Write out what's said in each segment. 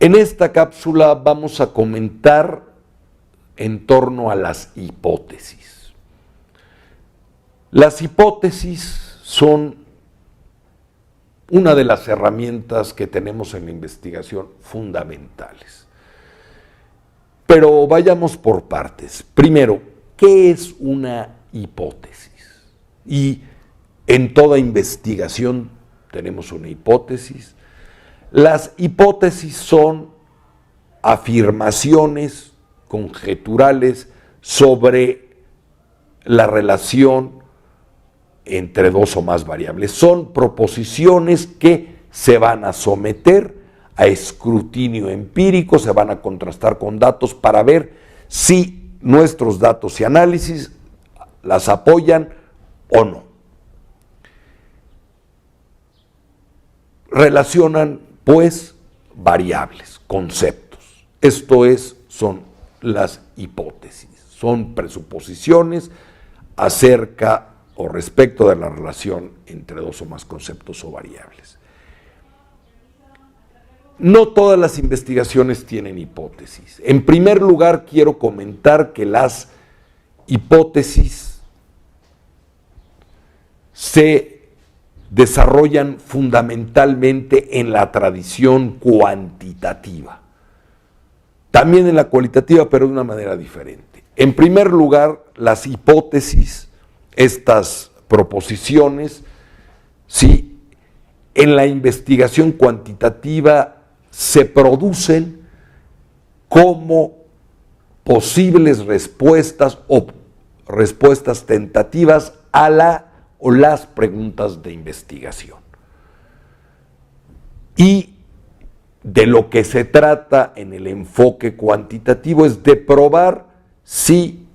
En esta cápsula vamos a comentar en torno a las hipótesis. Las hipótesis son una de las herramientas que tenemos en la investigación fundamentales. Pero vayamos por partes. Primero, ¿qué es una hipótesis? Y en toda investigación tenemos una hipótesis. Las hipótesis son afirmaciones conjeturales sobre la relación entre dos o más variables. Son proposiciones que se van a someter a escrutinio empírico, se van a contrastar con datos para ver si nuestros datos y análisis las apoyan o no. Relacionan, pues, variables, conceptos. Esto son las hipótesis. Son presuposiciones acerca o respecto de la relación entre dos o más conceptos o variables. No todas las investigaciones tienen hipótesis. En primer lugar, quiero comentar que las hipótesis se desarrollan fundamentalmente en la tradición cuantitativa. También en la cualitativa, pero de una manera diferente. En primer lugar, las hipótesis, estas proposiciones, sí, en la investigación cuantitativa se producen como posibles respuestas o respuestas tentativas a la o las preguntas de investigación. Y de lo que se trata en el enfoque cuantitativo es de probar si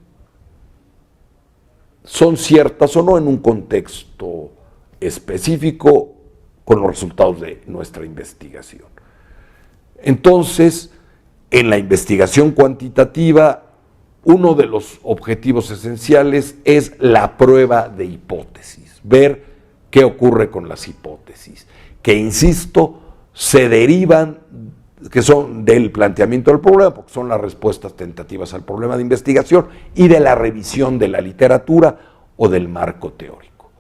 son ciertas o no en un contexto específico con los resultados de nuestra investigación. Entonces, en la investigación cuantitativa, uno de los objetivos esenciales es la prueba de hipótesis, ver qué ocurre con las hipótesis, que, insisto, se derivan, que son del planteamiento del problema, porque son las respuestas tentativas al problema de investigación, y de la revisión de la literatura o del marco teórico.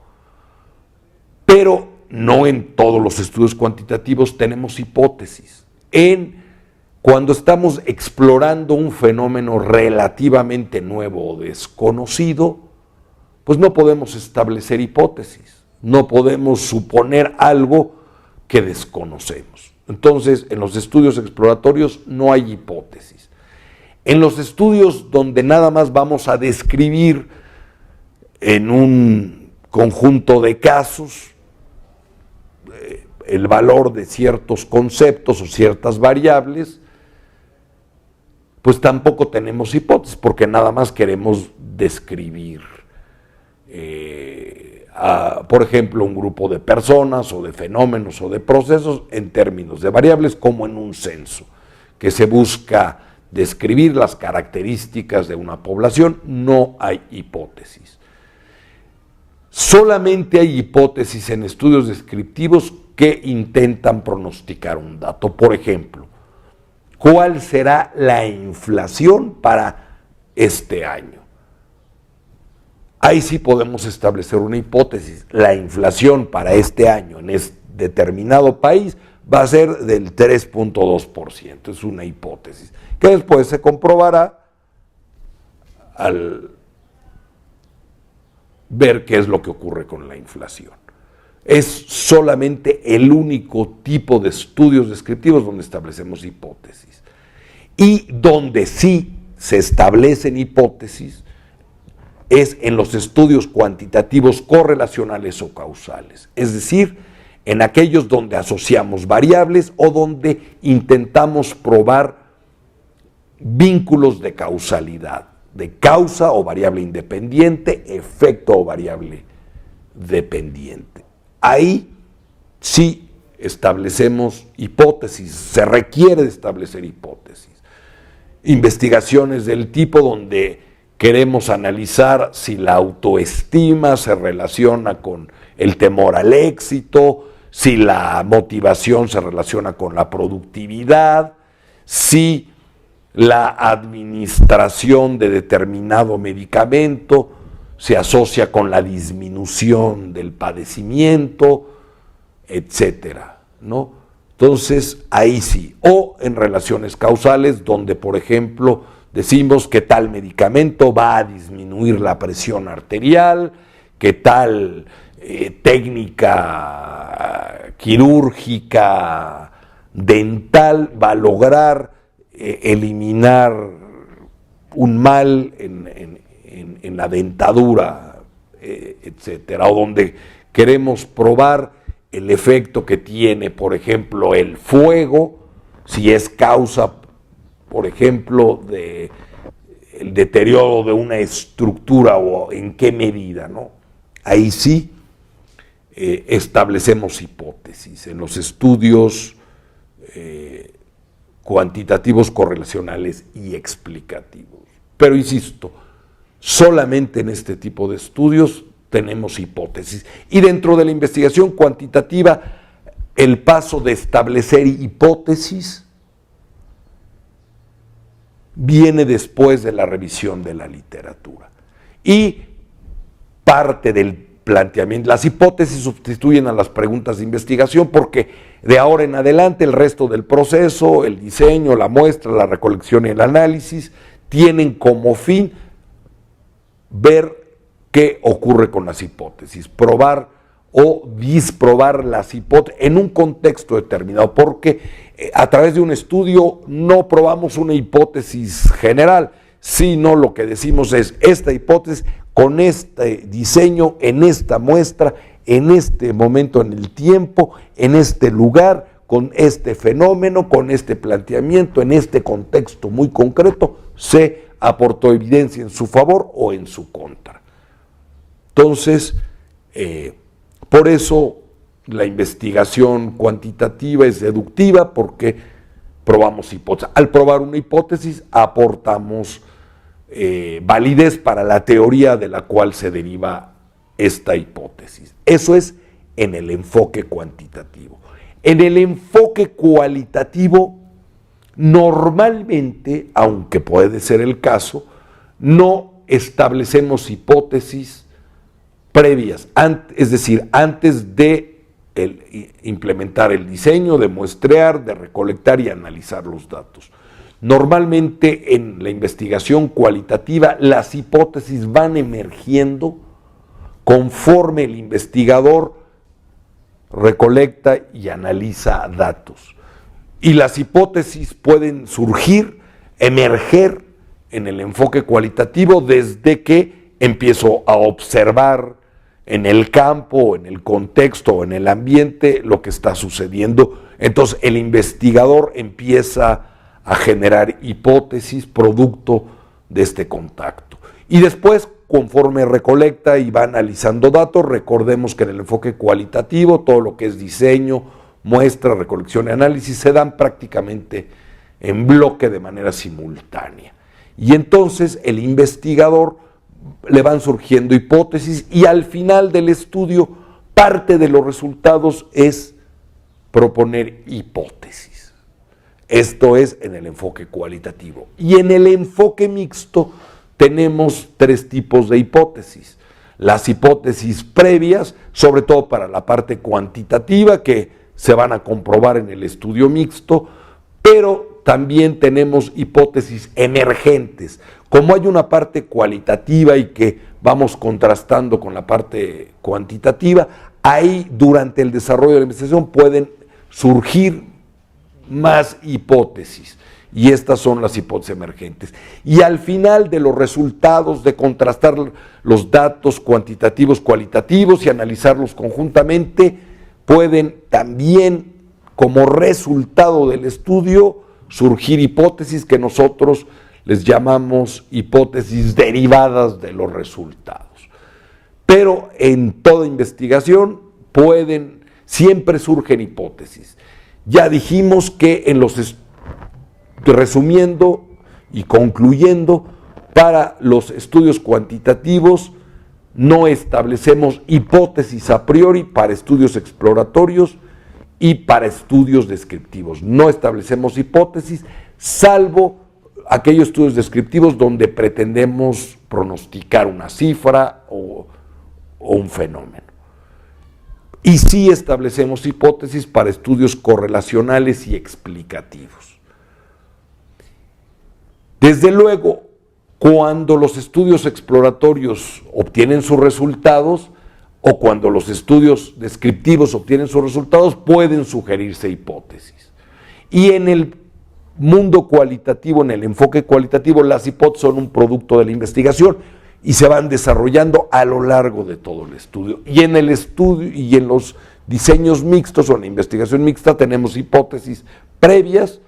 Pero no en todos los estudios cuantitativos tenemos hipótesis. Cuando estamos explorando un fenómeno relativamente nuevo o desconocido, pues no podemos establecer hipótesis, no podemos suponer algo que desconocemos. Entonces, en los estudios exploratorios no hay hipótesis. En los estudios donde nada más vamos a describir en un conjunto de casos el valor de ciertos conceptos o ciertas variables, pues tampoco tenemos hipótesis, porque nada más queremos describir, por ejemplo, un grupo de personas o de fenómenos o de procesos en términos de variables, como en un censo, que se busca describir las características de una población. No hay hipótesis. Solamente hay hipótesis en estudios descriptivos que intentan pronosticar un dato. Por ejemplo, ¿cuál será la inflación para este año? Ahí sí podemos establecer una hipótesis. La inflación para este año en este determinado país va a ser del 3.2%. Es una hipótesis que después se comprobará al ver qué es lo que ocurre con la inflación. Es solamente el único tipo de estudios descriptivos donde establecemos hipótesis. Y donde sí se establecen hipótesis es en los estudios cuantitativos correlacionales o causales, es decir, en aquellos donde asociamos variables o donde intentamos probar vínculos de causalidad, de causa o variable independiente, efecto o variable dependiente. Ahí sí establecemos hipótesis, se requiere de establecer hipótesis. Investigaciones del tipo donde queremos analizar si la autoestima se relaciona con el temor al éxito, si la motivación se relaciona con la productividad, si la administración de determinado medicamento se asocia con la disminución del padecimiento, etcétera, ¿no? Entonces, ahí sí. O en relaciones causales, donde, por ejemplo, decimos que tal medicamento va a disminuir la presión arterial, que tal técnica quirúrgica dental va a lograr eliminar un mal en la dentadura, etcétera, o donde queremos probar el efecto que tiene, por ejemplo, el fuego, si es causa, por ejemplo, de el deterioro de una estructura o en qué medida, ¿no? Ahí sí establecemos hipótesis en los estudios cuantitativos, correlacionales y explicativos. Pero insisto, solamente en este tipo de estudios tenemos hipótesis. Y dentro de la investigación cuantitativa, el paso de establecer hipótesis viene después de la revisión de la literatura. Y parte del planteamiento, las hipótesis sustituyen a las preguntas de investigación porque de ahora en adelante el resto del proceso, el diseño, la muestra, la recolección y el análisis, tienen como fin ver qué ocurre con las hipótesis, probar o disprobar las hipótesis en un contexto determinado, porque a través de un estudio no probamos una hipótesis general, sino lo que decimos es esta hipótesis con este diseño, en esta muestra, en este momento en el tiempo, en este lugar, con este fenómeno, con este planteamiento, en este contexto muy concreto, se aportó evidencia en su favor o en su contra. Entonces, por eso la investigación cuantitativa es deductiva, porque probamos hipótesis. Al probar una hipótesis aportamos validez para la teoría de la cual se deriva esta hipótesis. Eso es en el enfoque cuantitativo. En el enfoque cualitativo, normalmente, aunque puede ser el caso, no establecemos hipótesis previas, es decir, antes de implementar el diseño, de muestrear, de recolectar y analizar los datos. Normalmente en la investigación cualitativa las hipótesis van emergiendo conforme el investigador recolecta y analiza datos. Y las hipótesis pueden surgir, emerger en el enfoque cualitativo desde que empiezo a observar en el campo, en el contexto o en el ambiente lo que está sucediendo. Entonces el investigador empieza a generar hipótesis producto de este contacto. Y después, conforme recolecta y va analizando datos, recordemos que en el enfoque cualitativo todo lo que es diseño, muestra, recolección y análisis se dan prácticamente en bloque de manera simultánea. Y entonces el investigador le van surgiendo hipótesis y al final del estudio parte de los resultados es proponer hipótesis. Esto es en el enfoque cualitativo. Y en el enfoque mixto tenemos tres tipos de hipótesis. Las hipótesis previas, sobre todo para la parte cuantitativa, que se van a comprobar en el estudio mixto, pero también tenemos hipótesis emergentes. Como hay una parte cualitativa y que vamos contrastando con la parte cuantitativa, ahí durante el desarrollo de la investigación pueden surgir más hipótesis, y estas son las hipótesis emergentes. Y al final de los resultados de contrastar los datos cuantitativos, cualitativos y analizarlos conjuntamente, pueden también, como resultado del estudio, surgir hipótesis que nosotros les llamamos hipótesis derivadas de los resultados. Pero en toda investigación siempre surgen hipótesis. Ya dijimos que resumiendo y concluyendo, para los estudios cuantitativos no establecemos hipótesis a priori para estudios exploratorios y para estudios descriptivos. No establecemos hipótesis, salvo aquellos estudios descriptivos donde pretendemos pronosticar una cifra o un fenómeno. Y sí establecemos hipótesis para estudios correlacionales y explicativos. Desde luego, cuando los estudios exploratorios obtienen sus resultados o cuando los estudios descriptivos obtienen sus resultados, pueden sugerirse hipótesis. Y en el mundo cualitativo, en el enfoque cualitativo, las hipótesis son un producto de la investigación y se van desarrollando a lo largo de todo el estudio. Y en el estudio y en los diseños mixtos o en la investigación mixta tenemos hipótesis previas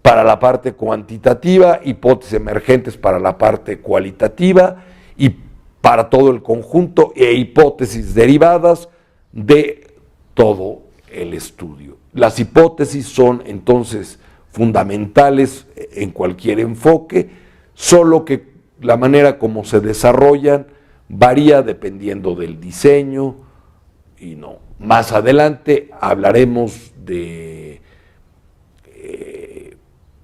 para la parte cuantitativa, hipótesis emergentes para la parte cualitativa y para todo el conjunto, e hipótesis derivadas de todo el estudio. Las hipótesis son entonces fundamentales en cualquier enfoque, solo que la manera como se desarrollan varía dependiendo del diseño y no. Más adelante hablaremos de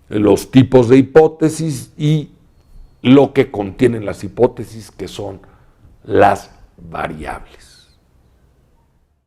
los tipos de hipótesis y lo que contienen las hipótesis, que son las variables.